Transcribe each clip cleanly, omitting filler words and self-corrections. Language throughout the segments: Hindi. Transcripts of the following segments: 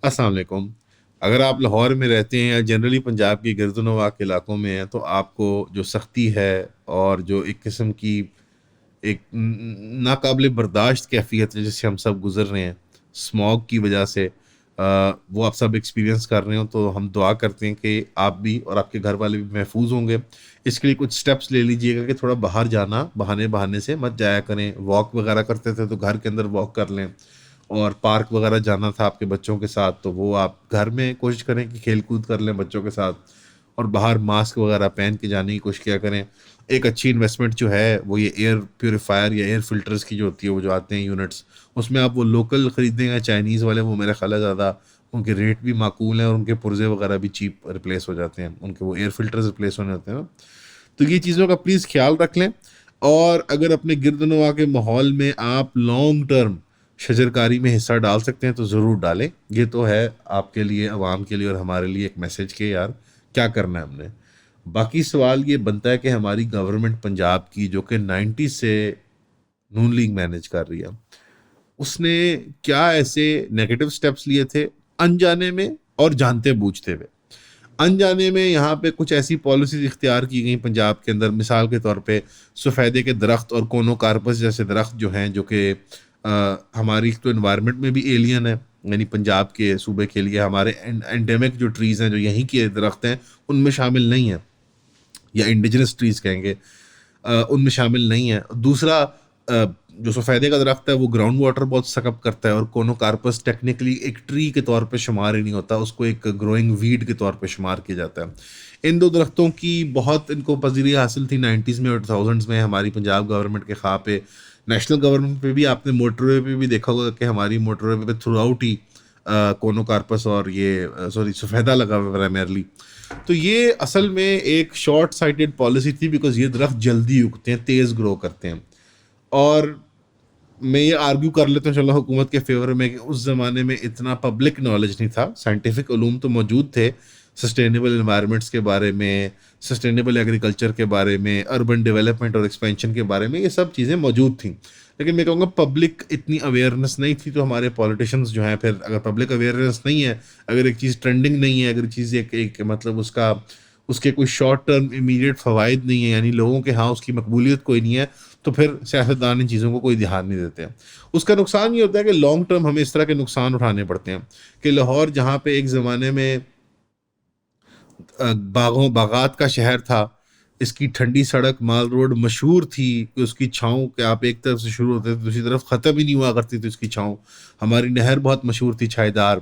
अस्सलाम वालेकुम। अगर आप लाहौर में रहते हैं या जनरली पंजाब के गिरदनवाह के इलाकों में हैं तो आपको जो सख्ती है और जो एक किस्म की एक नाकाबिले बर्दाश्त कैफियत है जिससे हम सब गुजर रहे हैं स्मॉग की वजह से, वो आप सब एक्सपीरियंस कर रहे हो, तो हम दुआ करते हैं कि आप भी और आपके घर वाले भी महफूज होंगे। इसके लिए कुछ स्टेप्स ले लीजिएगा कि थोड़ा बाहर जाना बहाने बहाने से मत जाया करें। वॉक वगैरह करते थे तो घर के अंदर वॉक कर लें, और पार्क वगैरह जाना था आपके बच्चों के साथ तो वो आप घर में कोशिश करें कि खेल कूद कर लें बच्चों के साथ, और बाहर मास्क वगैरह पहन के जाने की कोशिश किया करें। एक अच्छी इन्वेस्टमेंट जो है वो ये एयर प्योरीफायर या एयर फिल्टर्स की जो होती है, वो जो आते हैं यूनिट्स, उसमें आप वो लोकल ख़रीदें या चाइनीज़ वाले, वो मेरा ख्याल है ज़्यादा उनके रेट भी माकूल हैं और उनके पुर्जे वगैरह भी चीप रिप्लेस हो जाते हैं, उनके वो एयर फिल्टर्स रिप्लेस होने होते हैं ना। तो ये चीज़ों का प्लीज़ ख्याल रख लें। और अगर अपने गिरदनवा के माहौल में आप लॉन्ग टर्म शजरकारी में हिस्सा डाल सकते हैं तो ज़रूर डालें। ये तो है आपके लिए, आवाम के लिए और हमारे लिए एक मैसेज के यार क्या करना है हमने। बाकी सवाल ये बनता है कि हमारी गवर्नमेंट पंजाब की, जो कि 90 से नून लीग मैनेज कर रही है, उसने क्या ऐसे नेगेटिव स्टेप्स लिए थे अनजाने में और जानते बूझते हुए। अनजाने में यहाँ पे कुछ ऐसी पॉलिसीज इख्तियार की गई पंजाब के अंदर, मिसाल के तौर पे सफ़ेदे के दरख्त और कोनो कार्पस जैसे दरख्त जो हैं, जो कि हमारी तो इन्वायरमेंट में भी एलियन है, यानी पंजाब के सूबे के लिए हमारे एंडेमिक जो ट्रीज़ हैं, जो यहीं के दरख्त हैं, उनमें शामिल नहीं है, या इंडिजिनस ट्रीज़ कहेंगे, उनमें शामिल नहीं है। दूसरा, जो सफ़ेदे का दरख्त है वो ग्राउंड वाटर बहुत सकअप करता है, और कोनोकार्पस टेक्निकली एक ट्री के तौर पे शुमार ही नहीं होता, उसको एक ग्रोइंग वीड के तौर पे शुमार किया जाता है। इन दो दरख्तों की बहुत इनको पजीरी हासिल थी 90s में और 2000s में हमारी पंजाब गवर्नमेंट के ख्वाह पे। नेशनल गवर्नमेंट पे भी आपने मोटरवे पे भी देखा होगा कि हमारी मोटरवे पे थ्रू आउट ही कोनोकार्पस और ये सॉरी सफ़ेदा लगा हुआ प्राइमरली। तो ये असल में एक शॉर्ट साइटेड पॉलिसी थी, बिकॉज ये दरख्त जल्दी उगते हैं, तेज़ ग्रो करते हैं। और मैं ये आर्ग्यू कर लेता हूँ चलो हुकूमत के फेवर में कि उस ज़माने में इतना पब्लिक नॉलेज नहीं था, साइंटिफिक उलूम तो मौजूद थे, सस्टेनेबल इन्वायरमेंट्स के बारे में, सस्टेनेबल एग्रीकल्चर के बारे में, अर्बन डेवलपमेंट और एक्सपेंशन के बारे में, ये सब चीज़ें मौजूद थी। लेकिन मैं कहूँगा पब्लिक इतनी अवेयरनेस नहीं थी, तो हमारे पॉलिटिशियंस जो हैं, फिर अगर पब्लिक अवेयरनेस नहीं है, अगर एक चीज़ ट्रेंडिंग नहीं है, अगर चीज़ एक मतलब उसका उसके कोई शॉर्ट टर्म इमीडिएट फ़वाइद नहीं है, यानी लोगों के हाँ उसकी मकबूलियत कोई नहीं है, तो फिर सियासतदान इन चीज़ों को कोई ध्यान नहीं देते हैं। उसका नुकसान ये होता है कि लॉन्ग टर्म हमें इस तरह के नुकसान उठाने पड़ते हैं कि लाहौर, जहाँ पे एक ज़माने में बागों बागात का शहर था, इसकी ठंडी सड़क माल रोड मशहूर थी कि उसकी छाँव के आप एक तरफ से शुरू होते थे दूसरी तरफ ख़त्म ही नहीं हुआ करती थी उसकी छाँव। हमारी नहर बहुत मशहूर थी, छायेदार।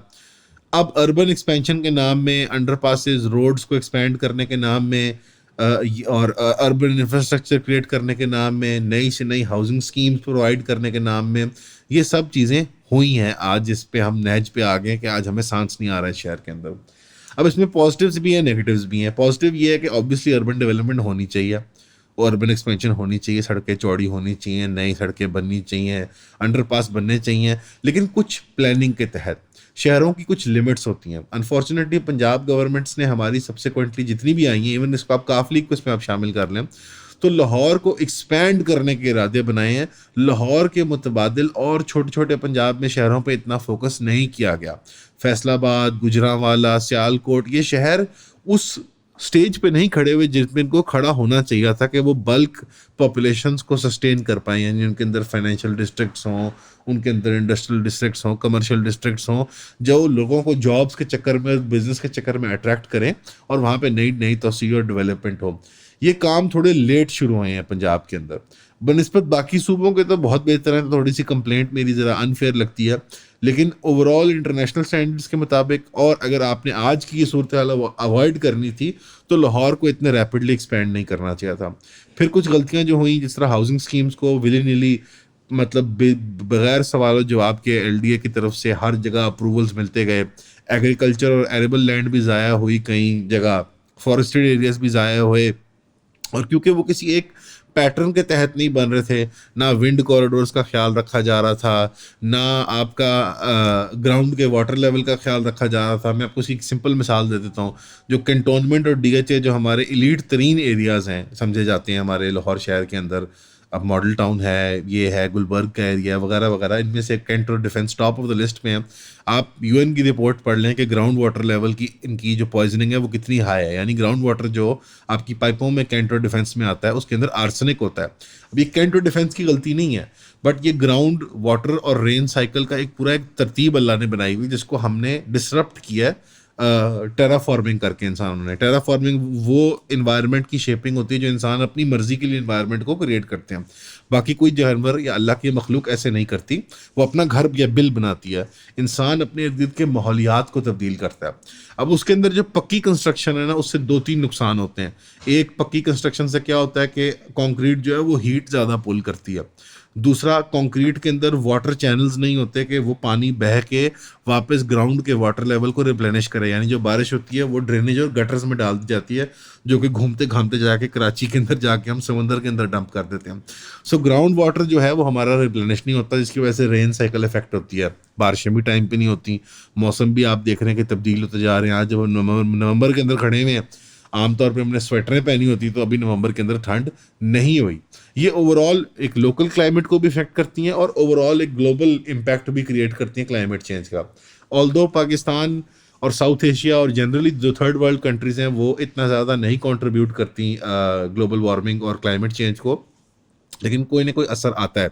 अब अर्बन एक्सपेंशन के नाम में, अंडरपासेस रोड्स को एक्सपेंड करने के नाम में, और अर्बन इंफ्रास्ट्रक्चर क्रिएट करने के नाम में, नई से नई हाउसिंग स्कीम्स प्रोवाइड करने के नाम में, ये सब चीज़ें हुई हैं आज जिस पे हम नहज पे आ गए कि आज हमें सांस नहीं आ रहा है शहर के अंदर। अब इसमें पॉजिटिव्स भी हैं, नेगेटिव्स भी हैं। पॉजिटिव ये है कि ऑब्वियसली अर्बन डेवलपमेंट होनी चाहिए और अर्बन एक्सपेंशन होनी चाहिए, सड़कें चौड़ी होनी चाहिए, नई सड़कें बननी चाहिए, अंडरपास बनने चाहिए, लेकिन कुछ प्लानिंग के तहत। शहरों की कुछ लिमिट्स होती हैं। अनफॉर्चुनेटली पंजाब गवर्नमेंट्स ने हमारी सब्सिक्वेंटली जितनी भी आई हैं, इवन इसको आप काफली को इसमें आप शामिल कर लें, तो लाहौर को एक्सपैंड करने के इरादे बनाए हैं। लाहौर के मुतबादिल और छोटे छोटे पंजाब में शहरों पे इतना फोकस नहीं किया गया। फैसलाबाद, गुजरांवाला, सियालकोट, ये शहर उस स्टेज पे नहीं खड़े हुए जिसमें इनको खड़ा होना चाहिए था कि वो बल्क पॉपुलेशंस को सस्टेन कर पाए, यानी उनके अंदर फाइनेंशियल डिस्ट्रिक्ट्स हों, उनके अंदर इंडस्ट्रियल डिस्ट्रिक्ट्स हों, कमर्शियल डिस्ट्रिक्ट्स हों, जो लोगों को जॉब्स के चक्कर में, बिजनेस के चक्कर में अट्रैक्ट करें और वहाँ पे नई नई तोसी और डेवलपमेंट हो। ये काम थोड़े लेट शुरू हुए हैं पंजाब के अंदर बनस्बत बाकी सूबों के, तो बहुत बेहतर है। तो थोड़ी सी कंप्लेंट मेरी ज़रा अनफेयर लगती है, लेकिन ओवरऑल इंटरनेशनल स्टैंडर्ड्स के मुताबिक, और अगर आपने आज की ये सूरत हाल अवॉइड करनी थी तो लाहौर को इतने रैपिडली एक्सपेंड नहीं करना चाहिए था। फिर कुछ गलतियां जो हुई, जिस तरह हाउसिंग स्कीम्स को विली निली, मतलब बगैर सवाल जवाब के एलडीए की तरफ से हर जगह अप्रूवल्स मिलते गए, एग्रीकल्चर और एरेबल लैंड भी ज़ाया हुई, कई जगह फॉरेस्टेड एरियाज भी ज़ाया हुए, और क्योंकि वो किसी एक पैटर्न के तहत नहीं बन रहे थे, ना विंड कॉरिडोर्स का ख्याल रखा जा रहा था, ना आपका ग्राउंड के वाटर लेवल का ख्याल रखा जा रहा था। मैं आपको एक सिंपल मिसाल दे देता हूँ। जो कैंटोनमेंट और डीएचए, जो हमारे इलीट तरीन एरियाज़ हैं समझे जाते हैं हमारे लाहौर शहर के अंदर, अब मॉडल टाउन है, ये है गुलबर्ग का एरिया वगैरह वगैरह, इनमें से कैंट और defence top of the list में है। आप यूएन की रिपोर्ट पढ़ लें कि ग्राउंड वाटर लेवल की इनकी जो पॉइजनिंग है वो कितनी हाई है, यानी ग्राउंड वाटर जो आपकी पाइपों में कैंट और डिफेंस में आता है उसके अंदर आर्सेनिक होता है। अब ये कैंट और डिफेंस की गलती नहीं है, बट ये ग्राउंड वाटर और रेन साइकिल का एक पूरा एक तरतीब अल्लाह ने बनाई हुई जिसको हमने डिसरप्ट किया है टेराफॉर्मिंग करके। इंसानों ने टेराफॉर्मिंग वो इन्वायरमेंट की शेपिंग होती है जो इंसान अपनी मर्जी के लिए इन्वायरमेंट को क्रिएट करते हैं। बाकी कोई जानवर या अल्लाह की मखलूक ऐसे नहीं करती, वो अपना घर या बिल बनाती है। इंसान अपने इर्द गिर्द के माहौलियात को तब्दील करता है। अब उसके अंदर जो पक्की कंस्ट्रक्शन है ना, उससे दो तीन नुकसान होते हैं। एक, पक्की कंस्ट्रक्शन से क्या होता है कि कंक्रीट जो है वो हीट ज़्यादा पुल करती है। दूसरा, कंक्रीट के अंदर वाटर चैनल्स नहीं होते कि वो पानी बह के वापस ग्राउंड के वाटर लेवल को रिप्लेनिश करे, यानी जो बारिश होती है वो ड्रेनेज और गटर्स में डाल दी जाती है जो कि घूमते घामते जाके कराची के अंदर जाके हम समंदर के अंदर डंप कर देते हैं। सो ग्राउंड वाटर जो है वो हमारा रिप्लेनिश नहीं होता, जिसकी वजह से रेन साइकिल इफेक्ट होती है। बारिशें भी टाइम पे नहीं होती, मौसम भी आप देख रहे हैं कि तब्दील होते जा रहे हैं। आज जब नवंबर के अंदर खड़े हुए हैं, आमतौर पे हमने स्वेटरें पहनी होती, तो अभी नवंबर के अंदर ठंड नहीं हुई। ये ओवरऑल एक लोकल क्लाइमेट को भी इफेक्ट करती हैं और ओवरऑल एक ग्लोबल इम्पैक्ट भी क्रिएट करती हैं क्लाइमेट चेंज का। ऑल्दो पाकिस्तान और साउथ एशिया और जनरली जो थर्ड वर्ल्ड कंट्रीज़ हैं वो इतना ज़्यादा नहीं कंट्रीब्यूट करती ग्लोबल वार्मिंग और क्लाइमेट चेंज को, लेकिन कोई ना कोई असर आता है।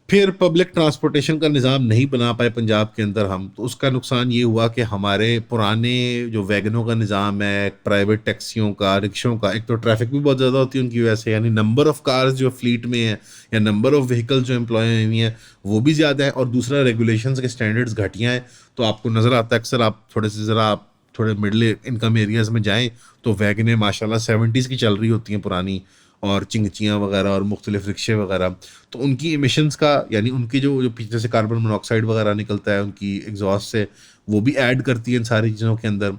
फिर पब्लिक ट्रांसपोर्टेशन का निज़ाम नहीं बना पाए पंजाब के अंदर हम, तो उसका नुकसान ये हुआ कि हमारे पुराने जो वैगनों का निज़ाम है, प्राइवेट टैक्सियों का, रिक्शों का, एक तो ट्रैफिक भी बहुत ज़्यादा होती है उनकी वजह से, यानी नंबर ऑफ़ कार्स जो फ्लीट में है या नंबर ऑफ़ व्हीकल्स जो एम्प्लॉय हुई हैं वो भी ज़्यादा है, और दूसरा रेगुलेशंस के स्टैंडर्ड्स घटिया हैं। तो आपको नज़र आता है अक्सर, आप थोड़े से ज़रा आप थोड़े मिडल इनकम एरियाज़ में जाएँ तो वैगनें माशाल्लाह 70s की चल रही होती हैं पुरानी, और चिंगचियाँ वगैरह और मुख्तलिफ रिक्शे वगैरह। तो उनकी इमिशंस का, यानी उनकी जो जो पीछे से कार्बन मोनोऑक्साइड वगैरह निकलता है उनकी एग्जॉस्ट से, वो भी ऐड करती है इन सारी चीज़ों के अंदर।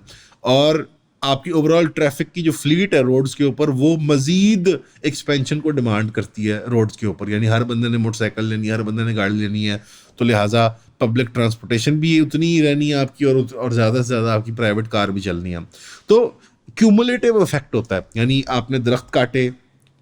और आपकी ओवरऑल ट्रैफिक की जो फ्लीट है रोड्स के ऊपर, वो मज़ीद एक्सपेंशन को डिमांड करती है रोड्स के ऊपर, यानी हर बंदे ने मोटरसाइकिल लेनी है, हर बंदे ने गाड़ी लेनी है, तो लिहाजा पब्लिक ट्रांसपोर्टेशन भी उतनी ही रहनी है आपकी, और ज़्यादा से ज़्यादा आपकी प्राइवेट कार भी चलनी है। तो क्यूमुलेटिव इफेक्ट होता है, यानी आपने दरख्त काटे,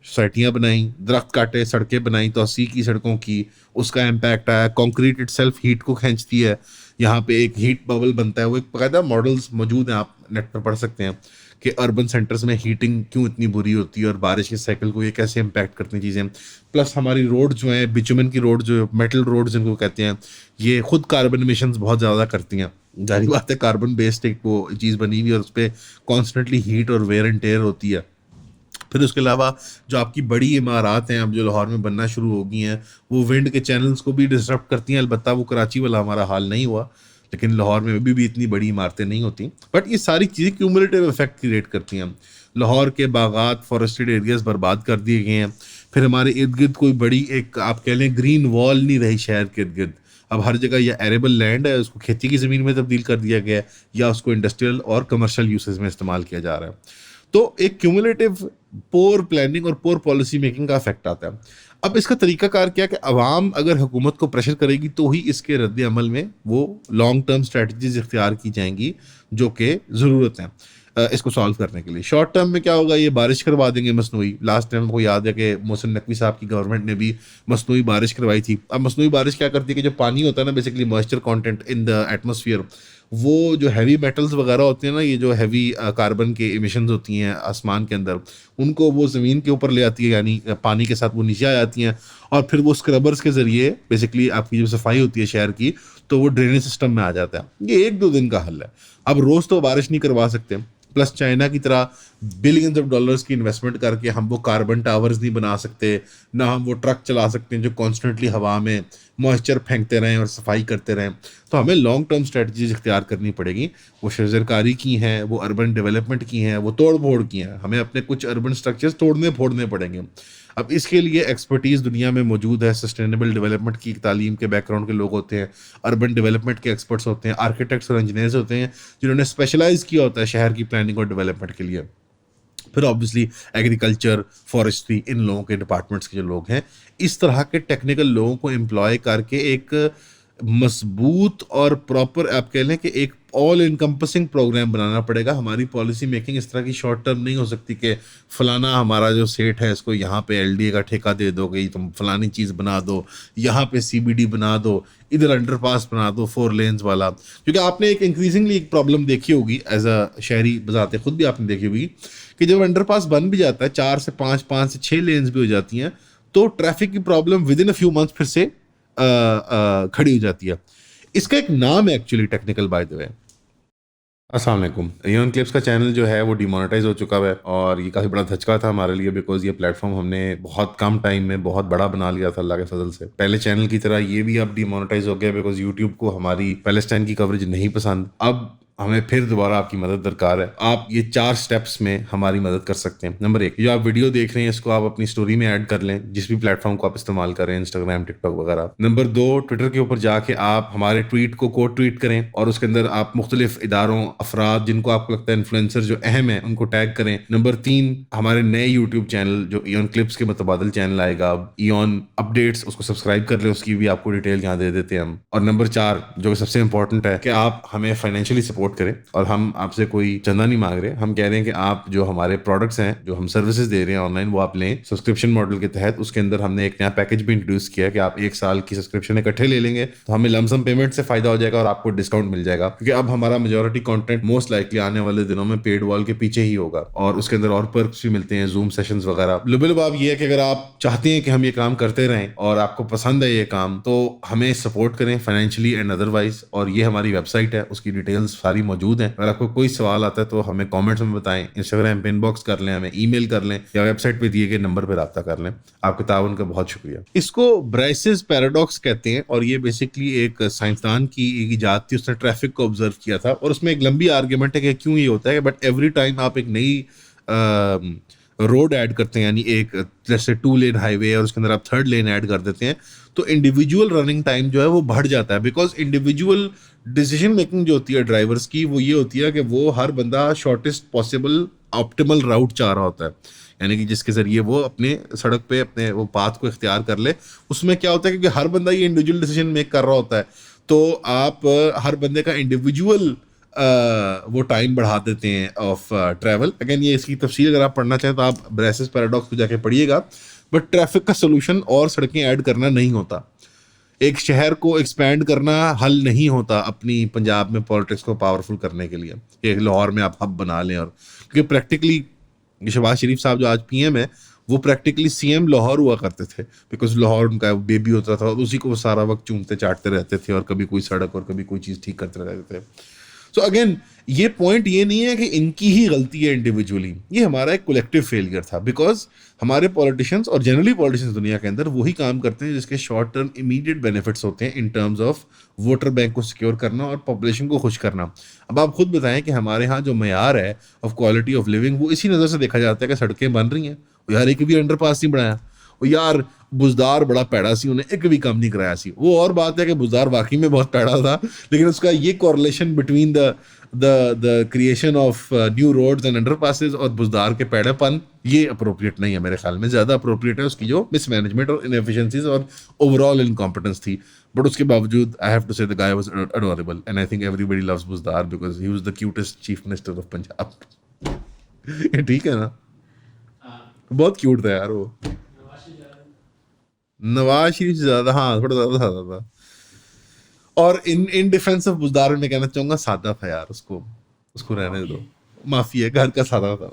सोसाइटियाँ बनाई, दरख्त काटे, सड़कें बनाई, तोसी की सड़कों की, उसका इम्पैक्ट आया। कंक्रीट इटसेल्फ हीट को खींचती है, यहाँ पे एक हीट बबल बनता है, वो एक बाकायदा मॉडल्स मौजूद हैं, आप नेट पर पढ़ सकते हैं कि अर्बन सेंटर्स में हीटिंग क्यों इतनी बुरी होती है और बारिश के साइकिल को ये कैसे इम्पैक्ट करती हैं चीज़ें। प्लस हमारी रोड जो हैं, बिचुमन की रोड, जो मेटल रोड जिनको कहते हैं, ये खुद कार्बन इमिशंस बहुत ज़्यादा करती हैं। जाहिर बात है, कार्बन बेस्ड एक वो चीज़ बनी हुई है और उस पर कॉन्स्टेंटली हीट और वेयर एंड टेयर होती है। फिर उसके अलावा जो आपकी बड़ी इमारत हैं अब जो लाहौर में बनना शुरू हो गई हैं, वो विंड के चैनल्स को भी डिस्टर्ब करती हैं। अलबत्ता वो कराची वाला हमारा हाल नहीं हुआ, लेकिन लाहौर में भी इतनी बड़ी इमारतें नहीं होती, बट ये सारी चीज़ें क्यूमुलेटिव इफेक्ट क्रिएट करती हैं। लाहौर के बागात, फॉरेस्टेड एरियाज बर्बाद कर दिए गए हैं। फिर हमारे इर्द गिर्द कोई बड़ी एक आप कह लें ग्रीन वॉल नहीं रही शहर के इर्द गिर्द। अब हर जगह या एरेबल लैंड है, उसको खेती की ज़मीन में तब्दील कर दिया गया है, या उसको इंडस्ट्रियल और कमर्शियल यूसेज में इस्तेमाल किया जा रहा है। तो एक क्यूमुलेटिव पोर प्लानिंग और पोर पॉलिसी मेकिंग का इफेक्ट आता है। अब इसका तरीकाकार क्या है कि अवाम अगर हुकूमत को प्रेशर करेगी तो ही इसके रद्द अमल में वो लॉन्ग टर्म स्ट्रेटजीज इख्तियार की जाएंगी जो कि ज़रूरत है इसको सॉल्व करने के लिए। शॉर्ट टर्म में क्या होगा, ये बारिश करवा देंगे मसनूई। लास्ट टाइम को याद है कि मोहसिन नकवी साहब की गवर्नमेंट ने भी मसनूई बारिश करवाई थी। अब मसनूई बारिश क्या करती है कि जो पानी होता है ना, basically moisture content in the atmosphere, वो जो हैवी मेटल्स वगैरह होते हैं ना, ये जो हैवी कार्बन के इमिशंस होती हैं आसमान के अंदर, उनको वो ज़मीन के ऊपर ले आती है, यानी पानी के साथ वो नीचे आ जाती हैं, और फिर वो स्क्रबर्स के ज़रिए बेसिकली आपकी जो सफाई होती है शहर की, तो वो ड्रेनेज सिस्टम में आ जाता है। ये एक दो दिन का हल है। अब रोज़ तो बारिश नहीं करवा सकते, प्लस चाइना की तरह बिलियंस ऑफ डॉलर्स की इन्वेस्टमेंट करके हम वो कार्बन टावर्स नहीं बना सकते, ना हम वो ट्रक चला सकते हैं जो कॉन्स्टेंटली हवा में मॉइस्चर फेंकते रहें और सफाई करते रहें। तो हमें लॉन्ग टर्म स्ट्रेटजीज इख्तियार करनी पड़ेगी। वो शजरकारी की हैं, वो अर्बन डेवलपमेंट की हैं, वो तोड़ फोड़ की हैं। हमें अपने कुछ अर्बन स्ट्रक्चर्स तोड़ने फोड़ने पड़ेंगे। अब इसके लिए एक्सपर्टीज़ दुनिया में मौजूद है। सस्टेनेबल डेवलपमेंट की तालीम के बैकग्राउंड के लोग होते हैं, अर्बन डेवलपमेंट के एक्सपर्ट्स होते हैं, आर्किटेक्ट्स और इंजीनियर्स होते हैं जिन्होंने स्पेशलाइज किया होता है शहर की प्लानिंग और डेवलपमेंट के लिए। फिर ऑब्वियसली एग्रीकल्चर, फॉरेस्ट्री, इन लोगों के डिपार्टमेंट्स के जो लोग हैं, इस तरह के टेक्निकल लोगों को एम्प्लॉय करके एक मजबूत और प्रॉपर आप कह लें कि एक ऑल इनकम्पसिंग प्रोग्राम बनाना पड़ेगा। हमारी पॉलिसी मेकिंग इस तरह की शॉर्ट टर्म नहीं हो सकती कि फलाना हमारा जो सेठ है इसको यहाँ पे एलडीए का ठेका दे दो कि तुम फलानी चीज़ बना दो, यहाँ पे सीबीडी बना दो, इधर अंडरपास बना दो 4 लेन्स वाला। क्योंकि आपने एक इंक्रीजिंगली एक प्रॉब्लम देखी होगी एज अ शहरी बजाते खुद भी आपने देखी होगी कि जब अंडरपास बन भी जाता है 4 से 5, 5 से 6 लेन्स भी हो जाती हैं, तो ट्रैफिक की problem with in a few months फिर से खड़ी हो जाती है। इसका एक नाम है actually technical by the way. अस्सलाम वालेकुम। ईओन क्लिप्स का चैनल जो है वो डिमोनेटाइज हो चुका है और ये काफ़ी बड़ा धचका था हमारे लिए, बिकॉज ये प्लेटफॉर्म हमने बहुत कम टाइम में बहुत बड़ा बना लिया था अल्लाह के फजल से। पहले चैनल की तरह ये भी अब डिमोनेटाइज हो गया बिकॉज यूट्यूब को हमारी पैलेस्टाइन की कवरेज नहीं पसंद। अब हमें फिर दोबारा आपकी मदद दरकार है। आप ये 4 स्टेप्स में हमारी मदद कर सकते हैं। नंबर 1, जो आप वीडियो देख रहे हैं इसको आप अपनी स्टोरी में ऐड कर लें, जिस भी प्लेटफॉर्म को आप इस्तेमाल करें, इंस्टाग्राम, टिकटॉक वगैरह। नंबर 2, ट्विटर के ऊपर जाके आप हमारे ट्वीट को कोट ट्वीट करें और उसके अंदर आप मुख्तलिफ इदारों, अफराद जिनको आपको लगता है इन्फ्लुएंसर जो अहम है उनको टैग करें। नंबर 3, हमारे नए यूट्यूब चैनल जो ईओन क्लिप्स के मुतबादल चैनल आएगा ईओन अपडेट्स, उसको सब्सक्राइब कर लें, उसकी भी आपको डिटेल यहाँ दे देते हैं हम। और नंबर 4, जो सबसे इंपॉर्टेंट है, कि आप हमें फाइनेंशियली सपोर्ट करें। और हम आपसे कोई चंदा नहीं मांग रहे, हम कह रहे हैं कि आप जो हमारे प्रोडक्ट्स हैं, जो हम सर्विसेज दे रहे हैं ऑनलाइन, वो आप लें सब्सक्रिप्शन मॉडल के तहत। उसके अंदर हमने एक नया पैकेज भी इंट्रोड्यूस किया है कि आप 1 साल की सब्सक्रिप्शन इकट्ठे ले लेंगे तो हमें लमसम पेमेंट से फायदा हो जाएगा और आपको डिस्काउंट मिल जाएगा, क्योंकि अब हमारा मेजोरिटी कंटेंट मोस्ट लाइकली आने वाले दिनों में पेड वॉल के पीछे ही होगा और उसके अंदर और पर्क्स भी मिलते हैं, जूम सेशंस वगैरह। लुबिलबाब ये है कि अगर आप चाहते हैं कि हम ये काम करते रहें और आपको पसंद है ये काम, तो हमें सपोर्ट करें फाइनेंशियली एंड अदरवाइज। और ये हमारी वेबसाइट है, उसकी डिटेल्स सारी मौजूद हैं। अगर आपको कोई सवाल आता है तो हमें कमेंट्स में बताएं, इंस्टाग्राम पे इनबॉक्स कर लें, हमें ईमेल कर लें या वेबसाइट पे दिए गए नंबर पर रब्ता कर लें। आपके ताउन का बहुत शुक्रिया। इसको ब्राइसेस पैराडॉक्स कहते हैं और ये बेसिकली एक साइंसदान की एक इजाद थी, उसने ट्रैफिक को ऑब्जर्व किया था और उसमें एक लंबी आर्ग्यूमेंट है कि क्यों ये होता है। बट एवरी टाइम आप एक नई रोड ऐड करते हैं, यानी एक जैसे 2 लेन हाईवे और उसके अंदर आप 3rd लेन ऐड कर देते हैं, तो इंडिविजुअल रनिंग टाइम जो है वो बढ़ जाता है। बिकॉज इंडिविजुअल डिसीजन मेकिंग जो होती है ड्राइवर्स की, वो ये होती है कि वो हर बंदा शॉर्टेस्ट पॉसिबल ऑप्टिमल राउट चाह रहा होता है, यानी कि जिसके जरिए वो अपने सड़क पे अपने वो पाथ को इख्तियार कर ले। उसमें क्या होता है, क्योंकि हर बंदा ये इंडिविजुअल डिसीजन मेक कर रहा होता है, तो आप हर बंदे का इंडिविजुअल वो टाइम बढ़ा देते हैं ऑफ ट्रैवल। अगेन ये इसकी तफसील अगर आप पढ़ना चाहें तो आप ब्राइसेस पैराडॉक्स को जाके पढ़िएगा। बट ट्रैफिक का सोल्यूशन और सड़कें ऐड करना नहीं होता, एक शहर को एक्सपैंड करना हल नहीं होता अपनी पंजाब में पॉलिटिक्स को पावरफुल करने के लिए। एक लाहौर में आप हब बना लें, और क्योंकि प्रैक्टिकली शहबाज शरीफ साहब जो आज पीएम है वो प्रैक्टिकली सीएम लाहौर हुआ करते थे, बिकॉज लाहौर उनका बेबी होता था और उसी को वो सारा वक्त चूमते चाटते रहते थे और कभी कोई सड़क और कभी कोई चीज़ ठीक करते रहते थे। सो अगेन ये पॉइंट ये नहीं है कि इनकी ही गलती है इंडिविजुअली, ये हमारा एक कलेक्टिव फेलियर था। बिकॉज हमारे पॉलिटिशियंस और जनरली पॉलिटिशियंस दुनिया के अंदर वही काम करते हैं जिसके शॉर्ट टर्म इमीडिएट बेनिफिट्स होते हैं in terms of voter bank को सिक्योर करना और पॉपुलेशन को खुश करना। अब आप खुद बताएं कि हमारे यहाँ जो मैार है ऑफ क्वालिटी ऑफ लिविंग वो इसी नज़र से देखा जाता है कि सड़कें बन रही हैं, यार एक भी अंडरपास नहीं बनाया, यार बुजदार बड़ा पैड़ा सी, उन्हें एक भी काम नहीं कराया सी। वो और बात है कि बुजदार वाकई में बहुत पैड़ा था, लेकिन उसका ये correlation between the creation of new roads and underpasses और बुजदार के पैड़ेपन, ये अप्रोप्रिएट नहीं है मेरे ख्याल में। ज़्यादा अप्रोप्रिएट है उसकी जो मिसमैनेजमेंट और इनएफिशिएंसीज और ओवरऑल इनकॉम्पिटेंस थी। बट उसके बावजूद आई हैव टू से the guy was adorable and I think everybody loves Buzdar because he was the cutest chief minister of Punjab. ये ठीक है ना? बहुत क्यूट था यार वो। नवाज शरीफ से ज्यादा, हाँ थोड़ा ज्यादा सादा था। और इन डिफेंस ऑफ बुजदार में कहना चाहूंगा सादा था यार, उसको उसको रहने दो, माफी है, घर का सादा था।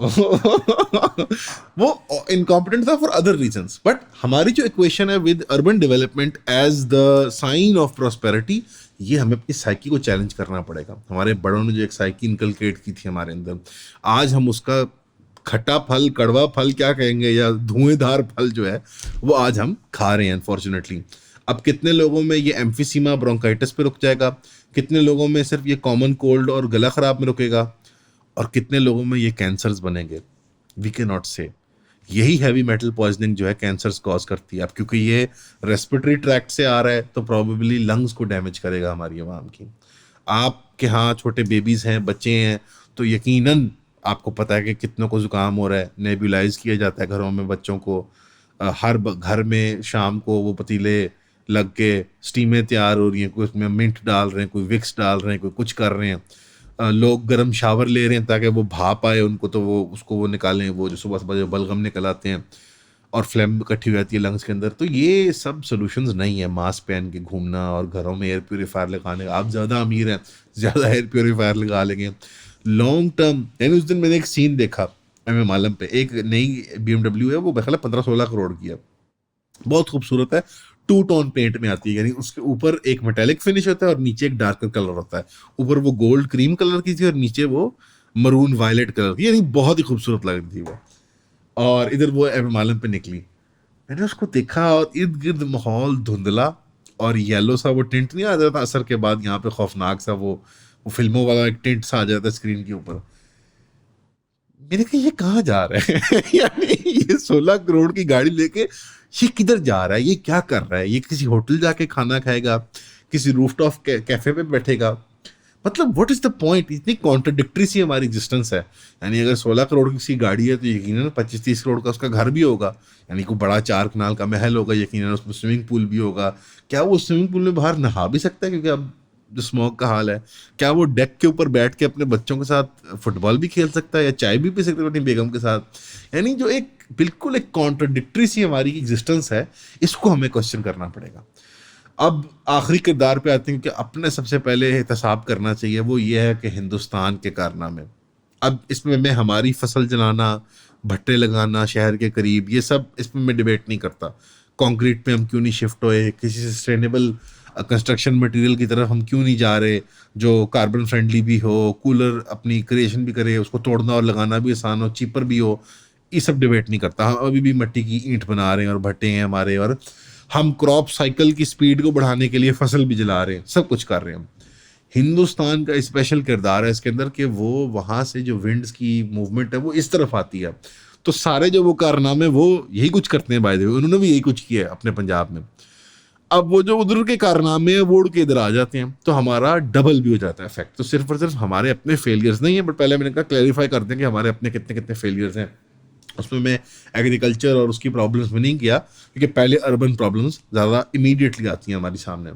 वो इनकॉम्पिटेंट था फॉर अदर रीजंस। बट हमारी जो इक्वेशन है with urban development as the sign of prosperity, ये हमें अपनी साइकी को चैलेंज करना पड़ेगा। हमारे बड़ों ने जो एक साइकी इनकलकेट की थी हमारे अंदर, आज हम उसका खट्टा फल, कड़वा फल क्या कहेंगे, या धुएंधार फल जो है वो आज हम खा रहे हैं अनफॉर्चुनेटली। अब कितने लोगों में ये एम्फीसीमा ब्रोंकाइटिस पे रुक जाएगा, कितने लोगों में सिर्फ ये कॉमन कोल्ड और गला खराब में रुकेगा, और कितने लोगों में ये कैंसर्स बनेंगे, वी कैन नॉट से। यही हैवी मेटल पॉइजनिंग जो है कैंसर्स कॉज करती है। अब क्योंकि ये रेस्पिरेटरी ट्रैक्ट से आ रहा है तो प्रॉबेबली लंग्स को डैमेज करेगा हमारी आवाम की। आपके यहाँ छोटे बेबीज़ हैं, बच्चे हैं, तो यकीनन आपको पता है कि कितनों को ज़ुकाम हो रहा है, नेबुलाइज किया जाता है घरों में बच्चों को। हर घर में शाम को वो पतीले लग के स्टीमें तैयार हो रही हैं, कोई उसमें मिंट डाल रहे हैं, कोई विक्स डाल रहे हैं, कोई कुछ कर रहे हैं। लोग गर्म शावर ले रहे हैं ताकि वो भाप आए उनको, तो वो उसको वो निकालें, वो जो सुबह सुबह जो बलगम निकल आते हैं और फ्लेम इकट्ठी हो जाती है लंग्स के अंदर। तो ये सब सॉल्यूशंस नहीं है मास्क पहन के घूमना और घरों में एयर प्योरीफायर लगाने का। आप ज़्यादा अमीर हैं, ज़्यादा एयर प्योरीफायर लगा लेंगे लॉन्ग टर्म। यानी उस दिन मैंने एक सीन देखा एम आलम पे, एक नई BMW है, वो मेरे ख्याल 15-16 करोड़ की है, बहुत खूबसूरत है, टू टोन पेंट में आती है, यानी उसके ऊपर एक मेटेलिक फिनिश होता है और नीचे एक डार्कर कलर होता है। ऊपर वो गोल्ड क्रीम कलर की थी और नीचे वो मरून वायलेट कलर की, यानी बहुत ही खूबसूरत लग रही थी वो। और इधर वो एम आलम पे निकली, मैंने उसको देखा और इर्द गिर्द माहौल धुंधला और येलो सा, वो टिंट नहीं आ जाता असर के बाद यहाँ पे खौफनाक सा, वो फिल्मों वाला एक टिंट सा आ जाता है स्क्रीन के ऊपर। मैंने कहा ये कहाँ जा रहा है यानी ये 16 करोड़ की गाड़ी लेके ये किधर जा रहा है, ये क्या कर रहा है, ये किसी होटल जाके खाना खाएगा, किसी रूफटॉप कैफे पे बैठेगा, मतलब व्हाट इज द पॉइंट। इतनी कॉन्ट्रडिक्टरी सी हमारी एग्जिस्टेंस है। यानी अगर 16 करोड़ की सी गाड़ी है तो यकीनन 25-30 करोड़ का उसका घर भी होगा, यानी कोई बड़ा 4 कनाल का महल होगा, यकीनन उसमें स्विमिंग पूल भी होगा। क्या वो स्विमिंग पूल में बाहर नहा भी सकता है, क्योंकि अब जो स्मॉग का हाल है। क्या वो डेक के ऊपर बैठ के अपने बच्चों के साथ फुटबॉल भी खेल सकता है या चाय भी पी सकता है अपनी बेगम के साथ। यानी जो एक बिल्कुल एक कॉन्ट्रडिक्टरी सी हमारी एग्जिस्टेंस है, इसको हमें क्वेश्चन करना पड़ेगा। अब आखिरी किरदार पे आते हैं कि अपने सबसे पहले एहतसाब करना चाहिए, वो ये है कि हिंदुस्तान के कारनामे। अब इसमें मैं हमारी फसल जलाना, भट्टे लगाना शहर के करीब, ये सब इसमें मैं डिबेट नहीं करता। कंक्रीट पे हम क्यों नहीं शिफ्ट हुए, किसी सस्टेनेबल कंस्ट्रक्शन मटेरियल की तरफ हम क्यों नहीं जा रहे जो कार्बन फ्रेंडली भी हो, कूलर अपनी क्रिएशन भी करे, उसको तोड़ना और लगाना भी आसान हो, चीपर भी हो, ये सब डिबेट नहीं करता। हम अभी भी मिट्टी की ईंट बना रहे हैं और भट्टे हैं हमारे, और हम क्रॉप साइकिल की स्पीड को बढ़ाने के लिए फसल भी जला रहे हैं, सब कुछ कर रहे हैं हम। हिंदुस्तान का स्पेशल किरदार है इसके अंदर कि वो वहाँ से जो विंड्स की मूवमेंट है वो इस तरफ आती है, तो सारे जो वो कारनामे वो यही कुछ करते हैं। बाय द वे उन्होंने भी यही कुछ किया है अपने पंजाब में। अब वो जो उधर के कारनामे हैं वो उड़ के इधर आ जाते हैं, तो हमारा डबल भी हो जाता है इफेक्ट। तो सिर्फ और सिर्फ हमारे अपने फेलियर्स नहीं है, बट पहले मैंने कहा क्लैरिफाई कर दें कि हमारे अपने कितने कितने फेलियर्स हैं। उसमें मैं एग्रीकल्चर और उसकी प्रॉब्लम्स में नहीं किया, क्योंकि पहले अर्बन प्रॉब्लम्स ज़्यादा इमीडिएटली आती हैं हमारे सामने।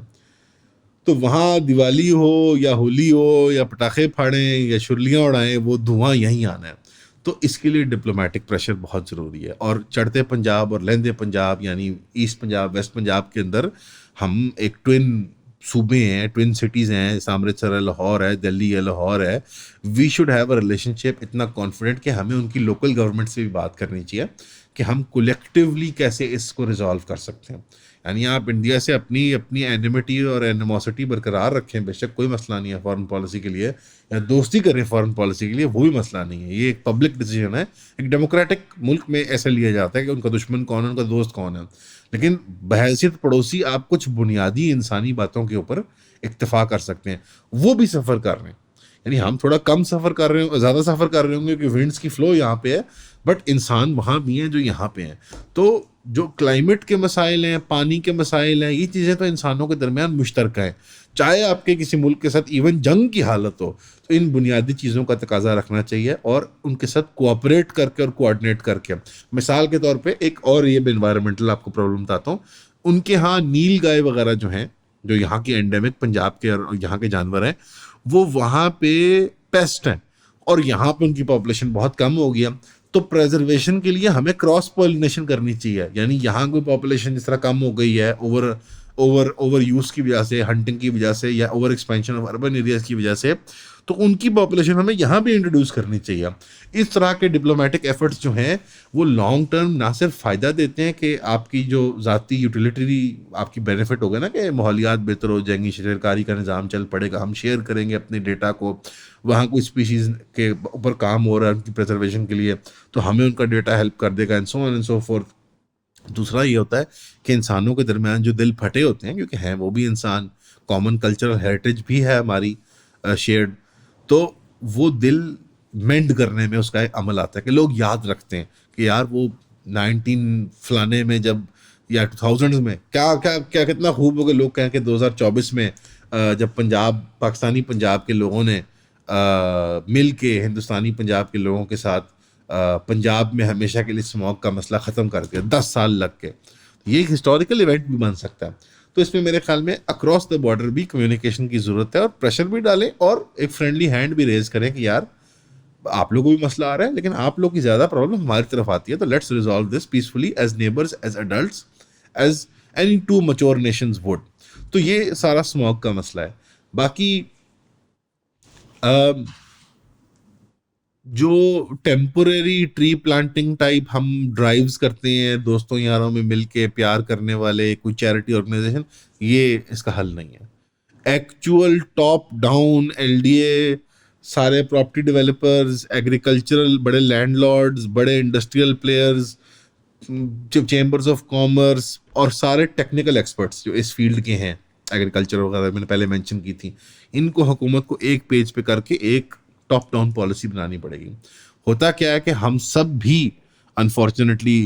तो वहाँ दिवाली हो या होली हो या पटाखे फाड़ें या शुरलियाँ उड़ाएं, वो धुआं यहीं आना है। तो इसके लिए डिप्लोमेटिक प्रेशर बहुत ज़रूरी है। और चढ़ते पंजाब और लहंदे पंजाब, यानी ईस्ट पंजाब वेस्ट पंजाब के अंदर हम एक ट्विन सूबे हैं, ट्विन सिटीज़ हैं, जैसे अमृतसर है, लाहौर है, दिल्ली है, लाहौर है। We should have a relationship इतना कॉन्फिडेंट कि हमें उनकी लोकल गवर्नमेंट से भी बात करनी चाहिए कि हम कोलेक्टिवली कैसे इसको रिजॉल्व कर सकते हैं। यानी आप इंडिया से अपनी अपनी एनिमिटी और एनिमोसिटी बरकरार रखें, बेशक कोई मसला नहीं है फॉरेन पॉलिसी के लिए, या दोस्ती करें फॉरेन पॉलिसी के लिए, वो भी मसला नहीं है। ये एक पब्लिक डिसीजन है, एक डेमोक्रेटिक मुल्क में ऐसा लिया जाता है कि उनका दुश्मन कौन है, उनका दोस्त कौन है। लेकिन बहैसियत पड़ोसी आप कुछ बुनियादी इंसानी बातों के ऊपर इत्तेफाक कर सकते हैं। वो भी सफ़र कर रहे हैं, यानी हम थोड़ा कम सफ़र कर रहे हो, ज़्यादा सफ़र कर रहे होंगे क्योंकि विंड्स की फ़्लो यहाँ पे है, बट इंसान वहाँ भी हैं जो यहाँ पे हैं। तो जो क्लाइमेट के मसाइल हैं, पानी के मसाइल हैं, ये चीज़ें तो इंसानों के दरमियान मुश्तरका हैं। चाहे आपके किसी मुल्क के साथ इवन जंग की हालत हो, तो इन बुनियादी चीज़ों का तकाजा रखना चाहिए और उनके साथ कोऑपरेट करके और कोऑर्डिनेट करके। मिसाल के तौर पे एक और ये एनवायरमेंटल आपको प्रॉब्लम बताता हूँ। उनके यहाँ नील गाय वगैरह जो हैं, जो यहाँ की एंडेमिक पंजाब के और यहाँ के जानवर हैं, वो वहाँ पे पेस्ट हैं और यहाँ पे उनकी पॉपुलेशन बहुत कम हो गया। तो प्रेजर्वेशन के लिए हमें क्रॉस पॉलिनेशन करनी चाहिए। यानी यहाँ कोई पॉपुलेशन जिस तरह कम हो गई है ओवर यूज़ की वजह से, हंटिंग की वजह से, या over expansion of urban areas की वजह से, तो उनकी पॉपुलेशन हमें यहाँ भी इंट्रोड्यूस करनी चाहिए। इस तरह के डिप्लोमेटिक एफर्ट्स जो हैं वो लॉन्ग टर्म ना सिर्फ फ़ायदा देते हैं कि आपकी जो ज़ाती यूटिलिटरी आपकी बेनिफिट होगा ना, कि माहौलियात बेहतर हो जाएंगी, शेयरकारी का निज़ाम चल पड़ेगा, हम शेयर करेंगे अपने डेटा को, वहाँ कोई स्पीशीज़ के ऊपर काम हो रहा है उनकी प्रिजर्वेशन के लिए, तो हमें उनका डेटा हेल्प कर देगा, and so on and so fourth. दूसरा ये होता है कि इंसानों के दरमियान जो दिल फटे होते हैं, क्योंकि हैं वो भी इंसान, कॉमन कल्चरल हेरिटेज भी है हमारी शेयर्ड, तो वो दिल मेंड करने में उसका एक अमल आता है कि लोग याद रखते हैं कि यार वो 19 फलाने में जब, या 2000 में क्या क्या क्या कितना खूब हो गया, लोग कहें कि 2024 में जब पंजाब, पाकिस्तानी पंजाब के लोगों ने मिल के हिंदुस्तानी पंजाब के लोगों के साथ पंजाब में हमेशा के लिए स्मॉग का मसला ख़त्म कर दिया, 10 साल लग के। ये एक हिस्टोरिकल इवेंट भी बन सकता है। तो इसमें मेरे ख्याल में अक्रॉस द बॉर्डर भी कम्युनिकेशन की ज़रूरत है, और प्रेशर भी डालें और एक फ्रेंडली हैंड भी रेज करें कि यार आप लोगों को भी मसला आ रहा है, लेकिन आप लोग की ज़्यादा प्रॉब्लम हमारी तरफ आती है, तो let's resolve this peacefully as neighbours, as adults, as any two mature nations would. तो ये सारा स्मॉग का मसला है। बाकी अम, जो टेम्पोरेरी ट्री प्लांटिंग टाइप हम ड्राइव्स करते हैं दोस्तों यारों में मिलके, प्यार करने वाले कोई चैरिटी ऑर्गेनाइजेशन, ये इसका हल नहीं है। एक्चुअल टॉप डाउन एलडीए, सारे प्रॉपर्टी डेवलपर्स, एग्रीकल्चरल बड़े लैंडलॉर्ड्स, बड़े industrial players, chambers of commerce, और सारे टेक्निकल एक्सपर्ट्स जो इस फील्ड के हैं, एग्रीकल्चर वगैरह मैंने पहले मेंशन की थी, इनको हुकूमत को एक पेज पे करके एक टॉप डाउन पॉलिसी बनानी पड़ेगी। होता क्या है कि हम सब भी अनफॉर्चुनेटली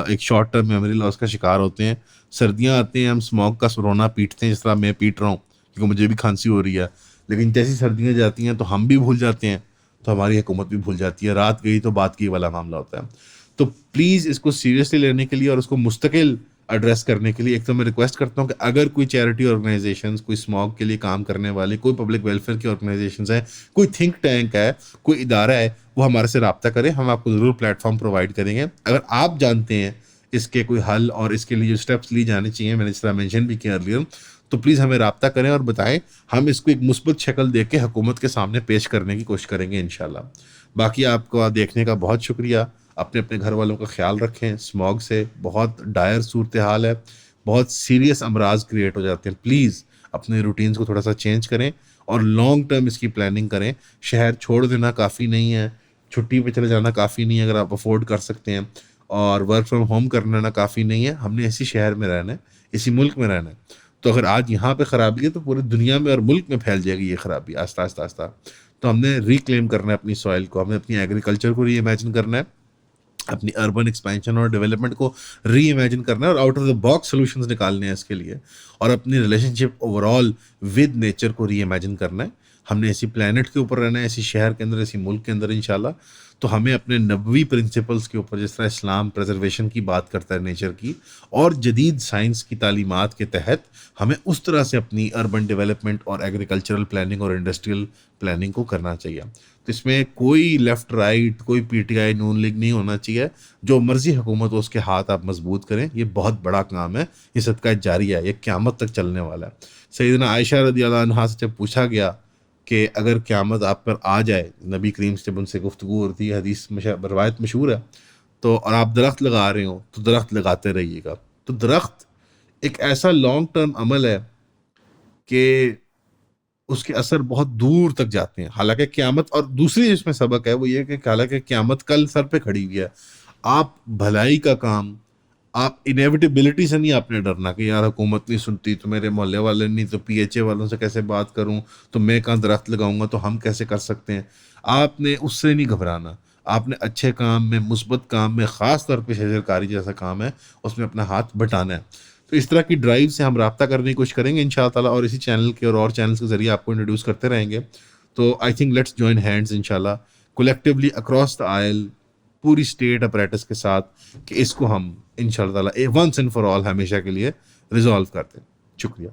एक शॉर्ट टर्म मेमोरी लॉस का शिकार होते हैं। सर्दियां आती हैं, हम स्मॉग का रोना पीटते हैं, जिस तरह मैं पीट रहा हूँ क्योंकि मुझे भी खांसी हो रही है, लेकिन जैसी सर्दियां जाती हैं तो हम भी भूल जाते हैं, तो हमारी हुकूमत भी भूल जाती है। रात गई तो बात की वाला मामला होता है। तो प्लीज़ इसको सीरियसली लेने के लिए और उसको मुस्तकिल एड्रेस करने के लिए एक तो मैं रिक्वेस्ट करता हूँ कि अगर कोई चैरिटी ऑर्गेनाइजेशंस, कोई स्मॉग के लिए काम करने वाले, कोई पब्लिक वेलफेयर की ऑर्गेनाइजेशंस हैं, कोई थिंक टैंक है, कोई इदारा है, वो हमारे से रब्ता करें, हम आपको ज़रूर प्लेटफॉर्म प्रोवाइड करेंगे। अगर आप जानते हैं इसके कोई हल और इसके लिए जो स्टेप्स लिए जाने चाहिए, मैंने इस तरह मैंशन भी किया अर्लियर, तो प्लीज़ हमें रब्ता करें और बताएं। हम इसको एक मुस्बत शक्ल दे के हुकूमत के सामने पेश करने की कोशिश करेंगे इंशाल्लाह। बाकी आपको देखने का बहुत शुक्रिया। अपने अपने घर वालों का ख्याल रखें। स्मॉग से बहुत डायर सूरत हाल है, बहुत सीरियस अमराज क्रिएट हो जाते हैं। प्लीज़ अपने रूटीन्स को थोड़ा सा चेंज करें और लॉन्ग टर्म इसकी प्लानिंग करें। शहर छोड़ देना काफ़ी नहीं है, छुट्टी पे चले जाना काफ़ी नहीं है अगर आप अफोर्ड कर सकते हैं, और वर्क फ्रॉम होम कर लेना काफ़ी नहीं है। हमने इसी शहर में रहना है, इसी मुल्क में रहना है। तो अगर आज यहाँ पे ख़राबी है तो पूरी दुनिया में और मुल्क में फैल जाएगी ये ख़राबी आस्ता आस्ता आस्ता। तो हमने रिक्लेम करना है अपनी सॉइल को, हमने अपनी एग्रीकल्चर को री इमेजिन करना है, अपनी अर्बन एक्सपेंशन और डेवलपमेंट को री इमेजिन करना है और out of the box solutions निकालने हैं इसके लिए, और अपनी रिलेशनशिप ओवरऑल विद नेचर को री इमेजिन करना है। हमने ऐसी प्लानट के ऊपर रहना है, ऐसी शहर के अंदर, ऐसी मुल्क के अंदर इंशाल्लाह। तो हमें अपने नबवी प्रिंसिपल्स के ऊपर, जिस तरह इस्लाम प्रिजर्वेशन की बात करता है नेचर की, और जदीद साइंस की तालीमात के तहत हमें उस तरह से अपनी अर्बन डेवलपमेंट और एग्रीकल्चरल प्लानिंग और इंडस्ट्रियल प्लानिंग को करना चाहिए। तो इसमें कोई लेफ़्ट राइट, कोई पीटीआई नून लीग नहीं होना चाहिए। जो मर्जी हुकूमत हो उसके हाथ आप मजबूत करें। ये बहुत बड़ा काम है, ये सदका जारिया है, ये क़यामत तक चलने वाला है। सैयदना आयशा रज़ियल्लाहु अन्हा से जब पूछा गया कि अगर क़यामत आप पर आ जाए, नबी करीम से जब उनसे गुफ्तगू हो रही, हदीस रवायत मशहूर है, तो और आप दरख्त लगा रहे हो तो दरख्त लगाते रहिएगा। तो दरख्त एक ऐसा लॉन्ग टर्म अमल है कि उसके असर बहुत दूर तक जाते हैं। हालांकि क़यामत, और दूसरी जिसमें सबक है वो ये कि हालांकि क़यामत कल सर पे खड़ी हुई है, आप भलाई का काम, आप इनेविटेबिलिटी से नहीं आपने डरना कि यार हुकूमत नहीं सुनती तो मेरे मोहल्ले वाले नहीं, तो पीएचए वालों से कैसे बात करूं, तो मैं कहाँ दरख्त लगाऊंगा, तो हम कैसे कर सकते हैं। आपने उससे नहीं घबराना। आपने अच्छे काम में, मुस्बत काम में, ख़ास तौर पर शजरकारी जैसा काम है उसमें अपना हाथ बटाना है। तो इस तरह की ड्राइव से हम रब्ता करने की कोशिश करेंगे इंशाअल्लाह ताला, और इसी चैनल के और चैनल्स के ज़रिए आपको इंट्रोड्यूस करते रहेंगे। तो I think let's join hands इंशाल्लाह कलेक्टिवली अक्रॉस द आयल, पूरी स्टेट अपरेटस के साथ, कि इसको हम इंशाल्लाह ताला वंस एंड फॉर ऑल हमेशा के लिए रिजॉल्व करते हैं। शुक्रिया।